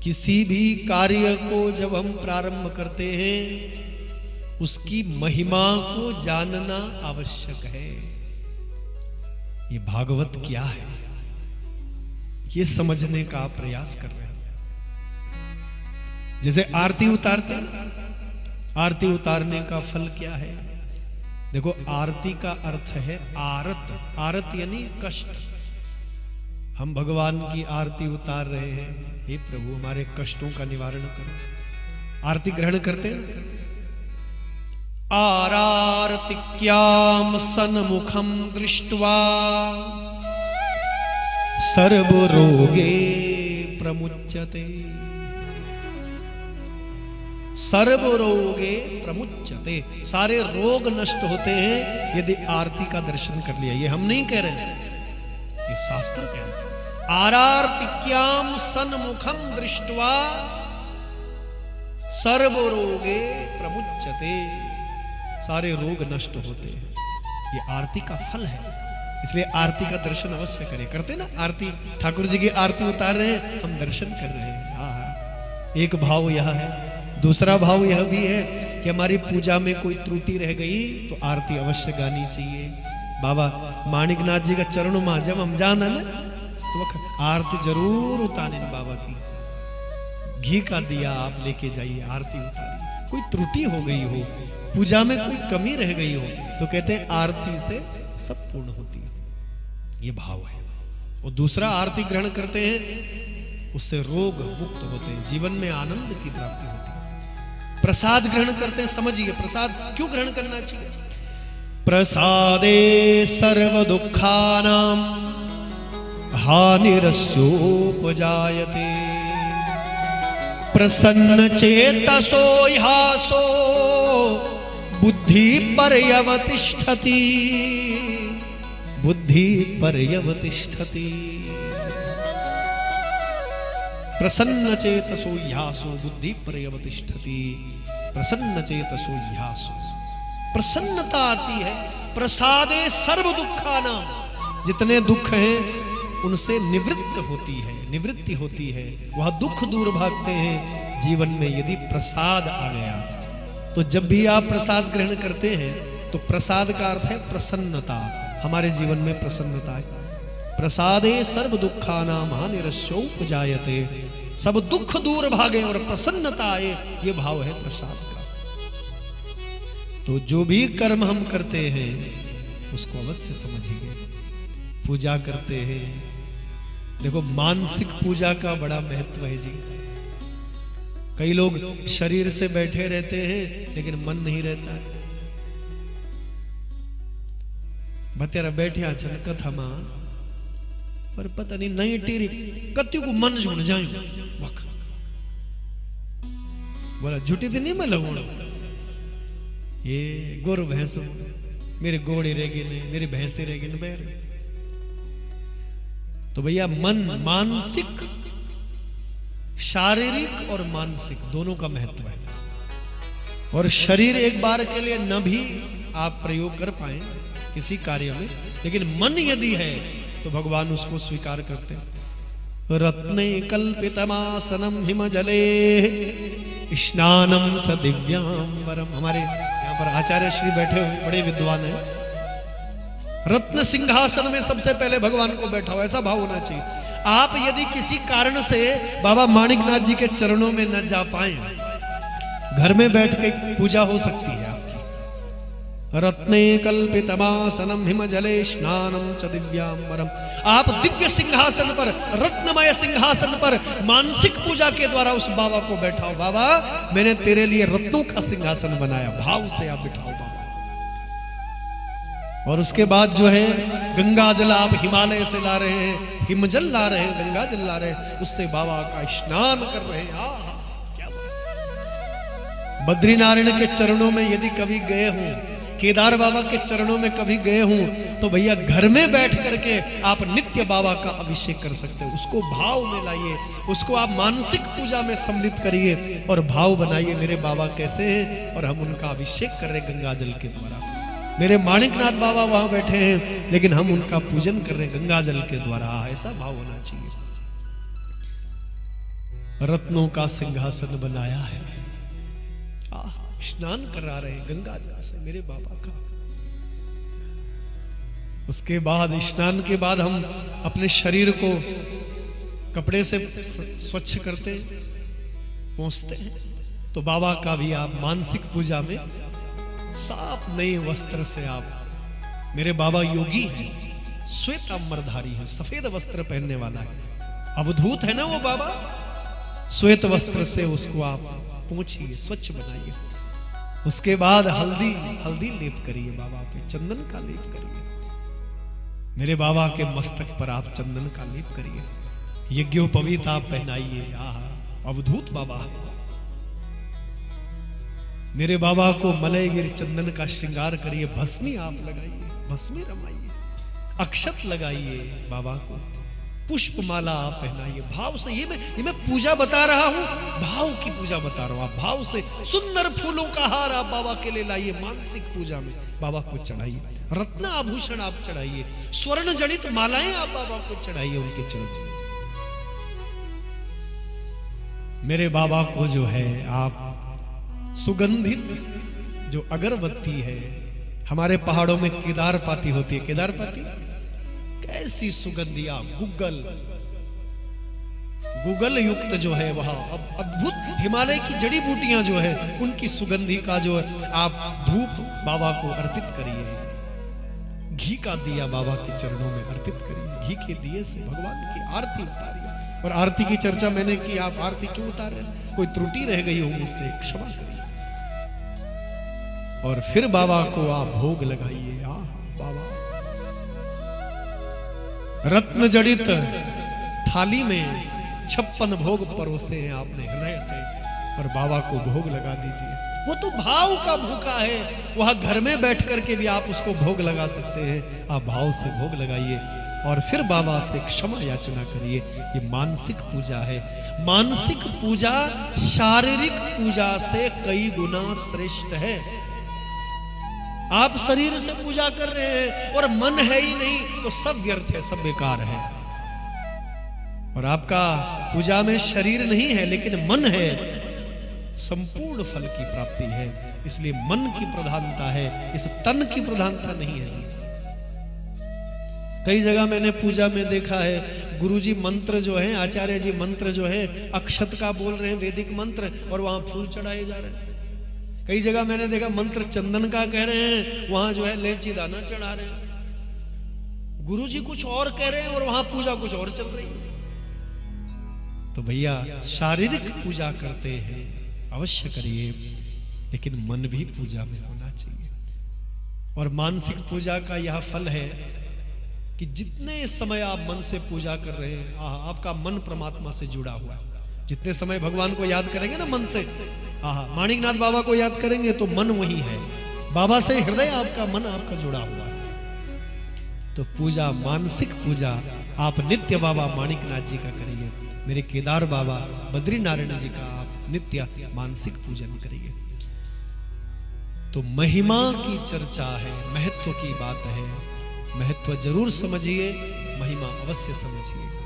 किसी भी कार्य को जब हम प्रारंभ करते हैं उसकी महिमा को जानना आवश्यक है। ये भागवत क्या है ये समझने का प्रयास कर रहे हैं। जैसे आरती उतारते हैं, आरती उतारने का फल क्या है? देखो, आरती का अर्थ है आरत। आरत यानी कष्ट। हम भगवान की आरती उतार रहे हैं, हे प्रभु हमारे कष्टों का निवारण करो। आरती ग्रहण करते हैं। आरार्तिक्याम सन्मुखम दृष्ट्वा सर्वरोगे प्रमुच्यते। सर्वरोगे प्रमुच्यते, सारे रोग नष्ट होते हैं यदि आरती का दर्शन कर लिया। ये हम नहीं कह रहे हैं, ये शास्त्र कह रहे हैं। आरार्तिक्याम सन्मुखम दृष्ट्वा सर्वरोगे प्रमुच्यते, सारे रोग नष्ट होते हैं। ये आरती का फल है, इसलिए आरती का दर्शन अवश्य करें। करते ना आरती, ठाकुर जी की आरती उतार रहे हैं, हम दर्शन कर रहे हैं। हाँ, एक भाव यह है। दूसरा भाव यह भी है कि हमारी पूजा में कोई त्रुटि रह गई तो आरती अवश्य गानी चाहिए। बाबा माणिकनाथ जी का चरणों में जब हम जाना ना तो आरती जरूर उतारे बाबा की। घी का दिया आप लेके जाइए, आरती उतारिए। कोई त्रुटि हो गई हो, पूजा में कोई कमी रह गई हो तो कहते हैं आरती से सब पूर्ण होती है। ये भाव है। और दूसरा, आरती ग्रहण करते हैं उससे रोग मुक्त होते हैं, जीवन में आनंद की प्राप्ति होती है। प्रसाद ग्रहण करते हैं, समझिए प्रसाद क्यों ग्रहण करना चाहिए। प्रसादे सर्व दुखानां हानिरस्योपजायते। प्रसन्न चेतसो ह्यासो बुद्धि पर्यवतिष्ठति। बुद्धि पर्यवतिष्ठति। प्रसन्न चेतसो ह्यासो बुद्धि पर्यवतिष्ठति। प्रसन्न चेतसो ह्यासो, प्रसन्नता आती है। प्रसादे सर्व दुखानां, जितने दुख हैं उनसे निवृत्त होती है, निवृत्ति होती है। वह दुख दूर भागते हैं जीवन में यदि प्रसाद आ गया। तो जब भी आप प्रसाद ग्रहण करते हैं तो प्रसाद का अर्थ है प्रसन्नता। हमारे जीवन में प्रसन्नता है। प्रसादे सर्व दुखानां हानिरस्योपजायते, सब दुख दूर भागे और प्रसन्नता आए, ये भाव है प्रसाद का। तो जो भी कर्म हम करते हैं उसको अवश्य समझिए। पूजा करते हैं, देखो मानसिक पूजा का बड़ा महत्व है जी। कई लोग शरीर से बैठे रहते हैं लेकिन मन नहीं रहता है। बतेरा बैठे छन कथा मां पर पता नहीं टेरी कत्यु को मन जुड़ जाए। बोला झूठी तो नहीं मैं लगूंगा, ये गोरु भैंसो मेरे घोड़े रह गए, मेरी भैंसे रह गए बैर। तो भैया मन, मानसिक, शारीरिक और मानसिक दोनों का महत्व है। और शरीर एक बार के लिए न भी आप प्रयोग कर पाए किसी कार्य में, लेकिन मन यदि है तो भगवान उसको स्वीकार करते हैं। रत्ने कल्पितमासनम हिमजले स्नानम च दिव्यांबरम। हमारे यहाँ पर आचार्य श्री बैठे हुए बड़े विद्वान हैं। रत्न सिंहासन में सबसे पहले भगवान को बैठा हो, ऐसा भाव होना चाहिए। आप यदि किसी कारण से बाबा माणिकनाथ जी के चरणों में न जा पाए, घर में बैठ के पूजा हो सकती है आपकी। रत्ने कल्पितमासनम हिमजले स्नानम च दिव्यांबरम। आप दिव्य सिंहासन पर, रत्नमय सिंहासन पर मानसिक पूजा के द्वारा उस बाबा को बैठाओ। बाबा मैंने तेरे लिए रत्नों का सिंहासन बनाया, भाव से आप बिठाओ बाबा। और उसके बाद जो है गंगा जल आप हिमालय से ला रहे हैं, हिमजल ला रहे हैं, गंगा जल ला रहे हैं, उससे बाबा का स्नान कर रहे हैं। क्या बात। बद्रीनारायण के चरणों में यदि कभी गए हों, केदार बाबा के चरणों में कभी गए हों, तो भैया घर में बैठ करके आप नित्य बाबा का अभिषेक कर सकते हो। उसको भाव में लाइए, उसको आप मानसिक पूजा में सम्मिलित करिए और भाव बनाइए मेरे बाबा कैसे हैं और हम उनका अभिषेक कर रहे गंगा जल के द्वारा। मेरे माणिकनाथ बाबा वहां बैठे हैं लेकिन हम उनका पूजन कर रहे हैं गंगा जल के द्वारा। ऐसा भाव होना चाहिए। रत्नों का सिंहासन बनाया है। स्नान करा रहे गंगा जल से मेरे बाबा का। उसके बाद स्नान के बाद हम अपने शरीर को कपड़े से स्वच्छ करते पहुंचते हैं, तो बाबा का भी आप मानसिक पूजा में साफ नए वस्त्र से आप, मेरे बाबा योगी हैं, श्वेत अंबरधारी है, सफेद वस्त्र पहनने वाला है, अवधूत है ना वो बाबा। श्वेत वस्त्र से उसको आप पोंछिए, स्वच्छ बनाइए। उसके बाद हल्दी लेप करिए बाबा पे, चंदन का लेप करिए। मेरे बाबा के मस्तक पर आप चंदन का लेप करिए, यज्ञोपवीत आप पहनाइए। अवधूत बाबा है। मेरे बाबा को मलयगिर चंदन का श्रृंगार करिए, भस्मी आप लगाइए, भस्मी रमाइए, अक्षत लगाइए बाबा को, पुष्पमाला आप पहनाइए भाव से। ये मैं पूजा बता रहा हूं, भाव की पूजा बता रहा हूं। आप भाव से सुंदर फूलों का हार आप बाबा के लिए लाइए, मानसिक पूजा में बाबा को चढ़ाइए। रत्न आभूषण आप चढ़ाइए, स्वर्ण जड़ित मालाएं आप बाबा को चढ़ाइए उनके चरण। मेरे बाबा को जो है आप सुगंधित जो अगरबत्ती है, हमारे पहाड़ों में केदारपाती होती है, केदारपाती कैसी सुगंधिया, गुगल युक्त जो है वहां अब अद्भुत हिमालय की जड़ी बूटियां जो है उनकी सुगंधि का जो है आप धूप बाबा को अर्पित करिए। घी का दिया बाबा के चरणों में अर्पित करिए, घी के दिए से भगवान की आरती उतारिए। और आरती की चर्चा मैंने की, आप आरती क्यों उतारे, कोई त्रुटि रह गई हो मुझसे क्षमा करिए। और फिर बाबा को आप भोग लगाइए। बाबा रत्न जड़ित थाली में 56 भोग परोसे हैं आपने हृदय से, और बाबा को भोग लगा दीजिए। वो तो भाव का भूखा है, वहां घर में बैठ करके भी आप उसको भोग लगा सकते हैं। आप भाव से भोग लगाइए और फिर बाबा से क्षमा याचना करिए। ये मानसिक पूजा है। मानसिक पूजा शारीरिक पूजा से कई गुना श्रेष्ठ है। आप शरीर से पूजा कर रहे हैं और मन है ही नहीं, तो सब व्यर्थ है, सब बेकार है। और आपका पूजा में शरीर नहीं है लेकिन मन है, संपूर्ण फल की प्राप्ति है। इसलिए मन की प्रधानता है, इस तन की प्रधानता नहीं है जी। कई जगह मैंने पूजा में देखा है, गुरुजी मंत्र जो है, आचार्य जी मंत्र जो है अक्षत का बोल रहे हैं, वैदिक मंत्र, और वहां फूल चढ़ाए जा रहे हैं। कई जगह मैंने देखा मंत्र चंदन का कह रहे हैं, वहां जो है लेची दाना चढ़ा रहे हैं। गुरुजी कुछ और कह रहे हैं और वहां पूजा कुछ और चल रही है। तो भैया शारीरिक पूजा करते हैं अवश्य करिए, लेकिन मन भी पूजा में होना चाहिए। और मानसिक पूजा का यह फल है कि जितने समय आप मन से पूजा कर रहे हैं, आपका मन परमात्मा से जुड़ा हुआ है। जितने समय भगवान को याद करेंगे ना मन से, माणिकनाथ बाबा को याद करेंगे तो मन वही है, बाबा से हृदय आपका, मन आपका जुड़ा हुआ है। तो पूजा, मानसिक पूजा आप नित्य बाबा माणिकनाथ जी का करिए, मेरे केदार बाबा बद्रीनारायण जी का आप नित्य मानसिक पूजन करिए। तो महिमा की चर्चा है, महत्व की बात है, महत्व जरूर समझिए, महिमा अवश्य समझिए।